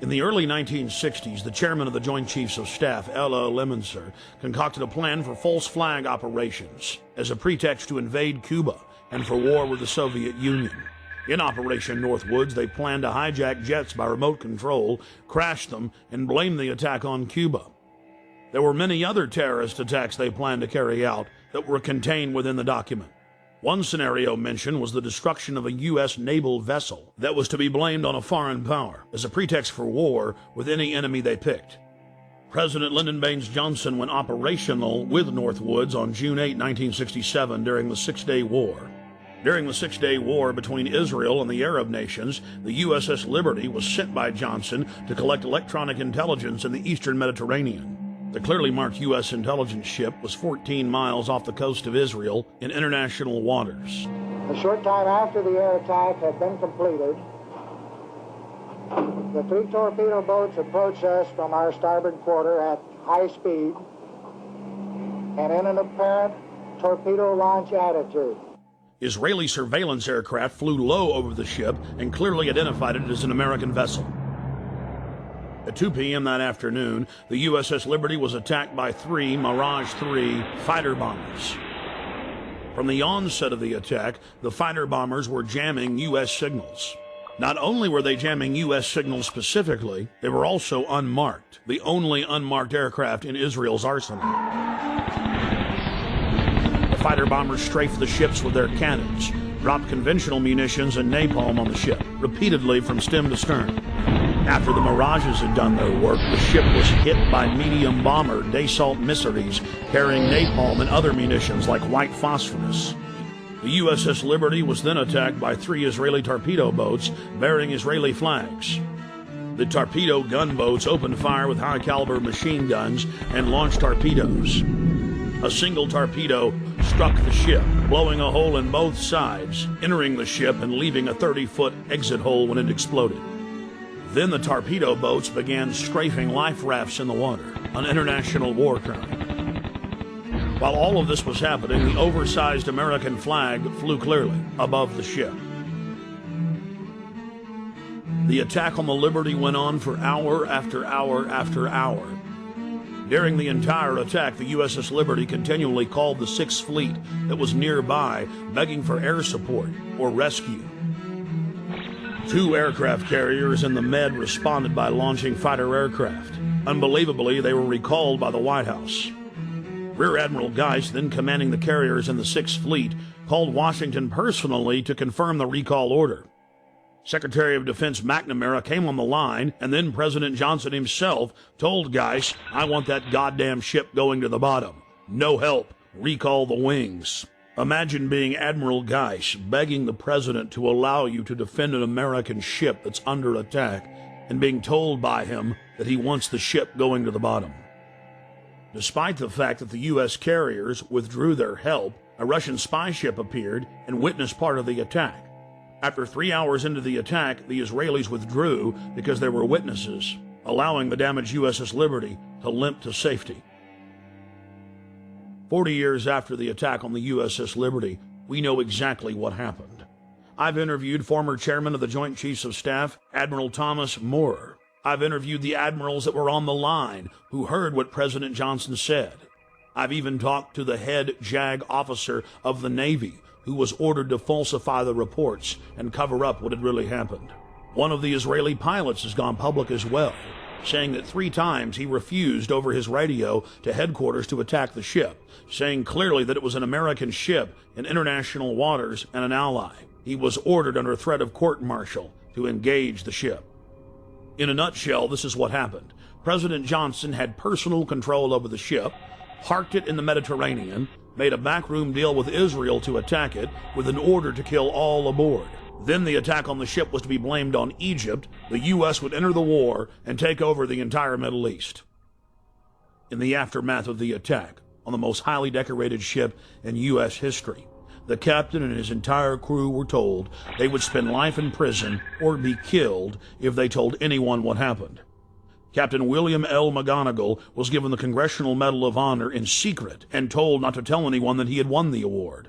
In the early 1960s, the chairman of the Joint Chiefs of Staff, L.O. Lemonster, concocted a plan for false flag operations as a pretext to invade Cuba and for war with the Soviet Union. In Operation Northwoods, they planned to hijack jets by remote control, crash them, and blame the attack on Cuba. There were many other terrorist attacks they planned to carry out that were contained within the document. One scenario mentioned was the destruction of a U.S. naval vessel that was to be blamed on a foreign power as a pretext for war with any enemy they picked. President Lyndon Baines Johnson went operational with Northwoods on June 8, 1967 during the Six-Day War. During the Six-Day War between Israel and the Arab nations, the USS Liberty was sent by Johnson to collect electronic intelligence in the eastern Mediterranean. The clearly marked U.S. intelligence ship was 14 miles off the coast of Israel in international waters. A short time after the air attack had been completed, the 3 torpedo boats approached us from our starboard quarter at high speed and in an apparent torpedo launch attitude. Israeli surveillance aircraft flew low over the ship and clearly identified it as an American vessel. At 2 p.m. that afternoon, the USS Liberty was attacked by 3 Mirage 3 fighter bombers. From the onset of the attack, the fighter bombers were jamming U.S. signals. Not only were they jamming U.S. signals specifically, they were also unmarked, the only unmarked aircraft in Israel's arsenal. The fighter bombers strafed the ships with their cannons, dropped conventional munitions and napalm on the ship, repeatedly from stem to stern. After the Mirages had done their work, the ship was hit by medium bomber Dassault missiles carrying napalm and other munitions like white phosphorus. The USS Liberty was then attacked by 3 Israeli torpedo boats bearing Israeli flags. The torpedo gunboats opened fire with high-caliber machine guns and launched torpedoes. A single torpedo struck the ship, blowing a hole in both sides, entering the ship and leaving a 30-foot exit hole when it exploded. Then the torpedo boats began strafing life rafts in the water, an international war crime. While all of this was happening, the oversized American flag flew clearly above the ship. The attack on the Liberty went on for hour after hour after hour. During the entire attack, the USS Liberty continually called the Sixth Fleet that was nearby, begging for air support or rescue. 2 aircraft carriers in the Med responded by launching fighter aircraft. Unbelievably, they were recalled by the White House. Rear Admiral Geist, then commanding the carriers in the Sixth Fleet, called Washington personally to confirm the recall order. Secretary of Defense McNamara came on the line, and then President Johnson himself told Geist, "I want that goddamn ship going to the bottom. No help. Recall the wings." Imagine being Admiral Geist begging the president to allow you to defend an American ship that's under attack and being told by him that he wants the ship going to the bottom. Despite the fact that the U.S. carriers withdrew their help, a Russian spy ship appeared and witnessed part of the attack. After 3 hours into the attack, the Israelis withdrew because there were witnesses, allowing the damaged USS Liberty to limp to safety. 40 years after the attack on the USS Liberty, we know exactly what happened. I've interviewed former chairman of the Joint Chiefs of Staff, Admiral Thomas Moorer. I've interviewed the admirals that were on the line who heard what President Johnson said. I've even talked to the head JAG officer of the Navy who was ordered to falsify the reports and cover up what had really happened. One of the Israeli pilots has gone public as well, saying that 3 times he refused over his radio to headquarters to attack the ship, saying clearly that it was an American ship in international waters and an ally. He was ordered under threat of court-martial to engage the ship. In a nutshell, this is what happened. President Johnson had personal control over the ship, parked it in the Mediterranean, made a backroom deal with Israel to attack it with an order to kill all aboard. Then the attack on the ship was to be blamed on Egypt. The U.S. would enter the war and take over the entire Middle East. In the aftermath of the attack on the most highly decorated ship in U.S. history, the captain and his entire crew were told they would spend life in prison or be killed if they told anyone what happened. Captain William L. McGonigal was given the Congressional Medal of Honor in secret and told not to tell anyone that he had won the award.